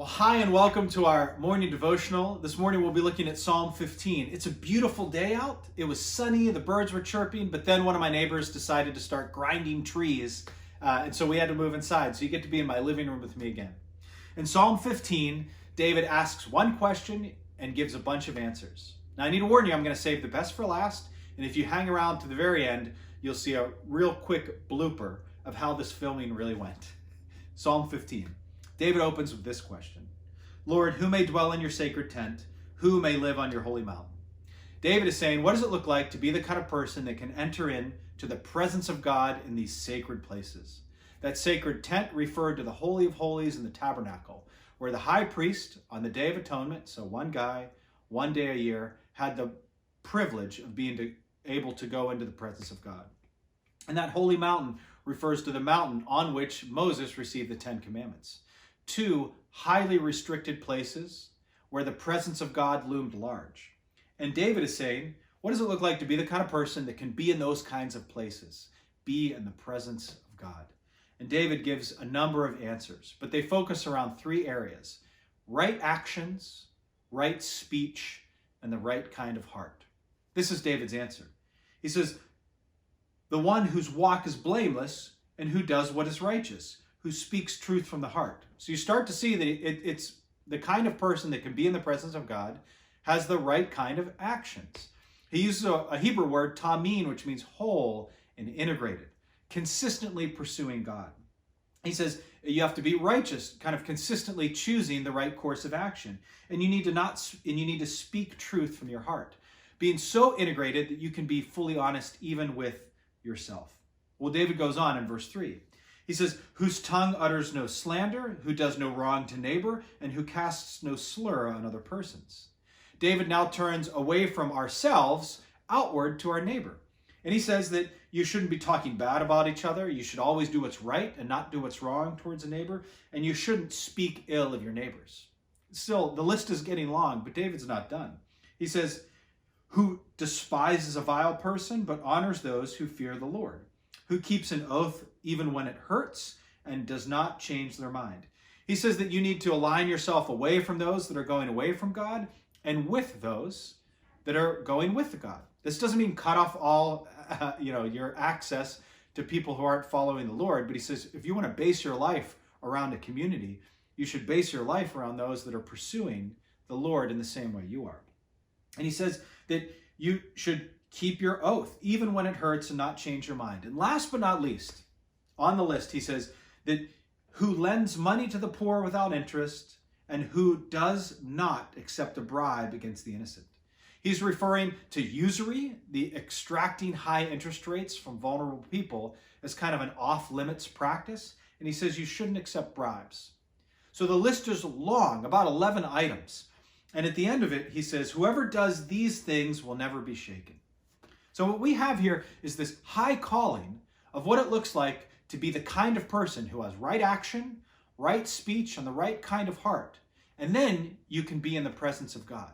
Well, hi and welcome to our morning devotional. This morning we'll be looking at Psalm 15. It's a beautiful day out. It was sunny, the birds were chirping, but then one of my neighbors decided to start grinding trees, and so we had to move inside. So you get to be in my living room with me again. In Psalm 15, David asks one question and gives a bunch of answers. Now I need to warn you, I'm going to save the best for last, and if you hang around to the very end, you'll see a real quick blooper of how this filming really went. Psalm 15. David opens with this question. Lord, who may dwell in your sacred tent? Who may live on your holy mountain? David is saying, what does it look like to be the kind of person that can enter into the presence of God in these sacred places? That sacred tent referred to the Holy of Holies in the tabernacle, where the high priest on the Day of Atonement, so one guy, one day a year, had the privilege of being able to go into the presence of God. And that holy mountain refers to the mountain on which Moses received the Ten Commandments. Two highly restricted places where the presence of God loomed large. And David is saying, what does it look like to be the kind of person that can be in those kinds of places? Be in the presence of God. And David gives a number of answers, but they focus around three areas: right actions, right speech, and the right kind of heart. This is David's answer. He says, the one whose walk is blameless and who does what is righteous, who speaks truth from the heart. So you start to see that it's the kind of person that can be in the presence of God, has the right kind of actions. He uses a Hebrew word, tamim, which means whole and integrated, consistently pursuing God. He says you have to be righteous, kind of consistently choosing the right course of action. And you need to speak truth from your heart, being so integrated that you can be fully honest even with yourself. Well, David goes on in verse 3. He says, whose tongue utters no slander, who does no wrong to neighbor, and who casts no slur on other persons. David now turns away from ourselves outward to our neighbor. And he says that you shouldn't be talking bad about each other. You should always do what's right and not do what's wrong towards a neighbor. And you shouldn't speak ill of your neighbors. Still, the list is getting long, but David's not done. He says, who despises a vile person, but honors those who fear the Lord, who keeps an oath even when it hurts and does not change their mind. He says that you need to align yourself away from those that are going away from God and with those that are going with God. This doesn't mean cut off all your access to people who aren't following the Lord, but he says if you want to base your life around a community, you should base your life around those that are pursuing the Lord in the same way you are. And he says that you should keep your oath, even when it hurts, and not change your mind. And last but not least, on the list, he says that who lends money to the poor without interest and who does not accept a bribe against the innocent. He's referring to usury, the extracting high interest rates from vulnerable people, as kind of an off-limits practice. And he says you shouldn't accept bribes. So the list is long, about 11 items. And at the end of it, he says, whoever does these things will never be shaken. So what we have here is this high calling of what it looks like to be the kind of person who has right action, right speech, and the right kind of heart. And then you can be in the presence of God.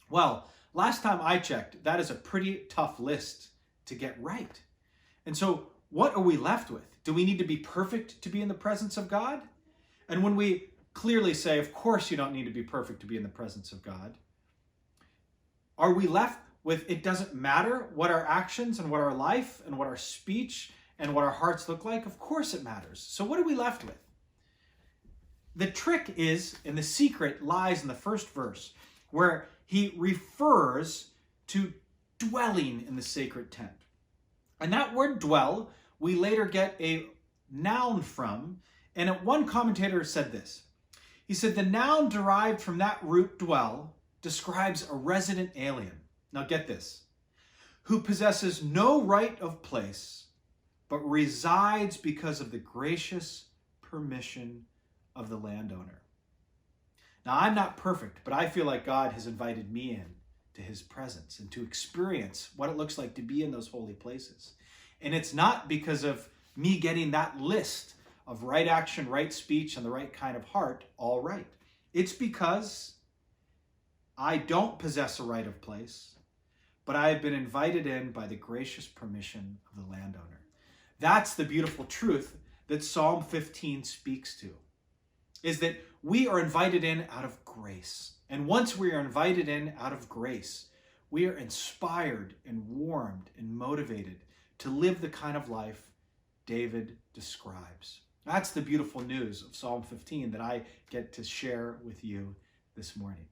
Well, last time I checked, that is a pretty tough list to get right. And so what are we left with? Do we need to be perfect to be in the presence of God? And when we clearly say, of course you don't need to be perfect to be in the presence of God, are we left with it doesn't matter what our actions and what our life and what our speech and what our hearts look like? Of course it matters. So what are we left with? The trick is, and the secret lies in the first verse, where he refers to dwelling in the sacred tent. And that word dwell, we later get a noun from, and one commentator said this. He said the noun derived from that root dwell describes a resident alien. Now get this, who possesses no right of place, but resides because of the gracious permission of the landowner. Now I'm not perfect, but I feel like God has invited me in to his presence and to experience what it looks like to be in those holy places. And it's not because of me getting that list of right action, right speech, and the right kind of heart all right. It's because I don't possess a right of place, but I have been invited in by the gracious permission of the landowner. That's the beautiful truth that Psalm 15 speaks to, is that We are invited in out of grace. And once we are invited in out of grace, we are inspired and warmed and motivated to live the kind of life David describes. That's the beautiful news of Psalm 15 that I get to share with you this morning.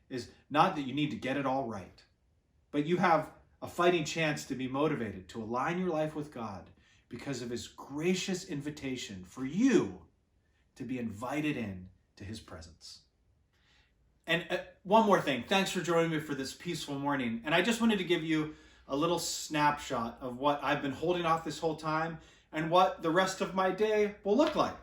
Is not that you need to get it all right, but you have a fighting chance to be motivated to align your life with God because of his gracious invitation for you to be invited in to his presence. And one more thing, thanks for joining me for this peaceful morning. And I just wanted to give you a little snapshot of what I've been holding off this whole time and what the rest of my day will look like.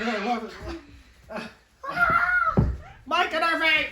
I love it. Mike and Irving!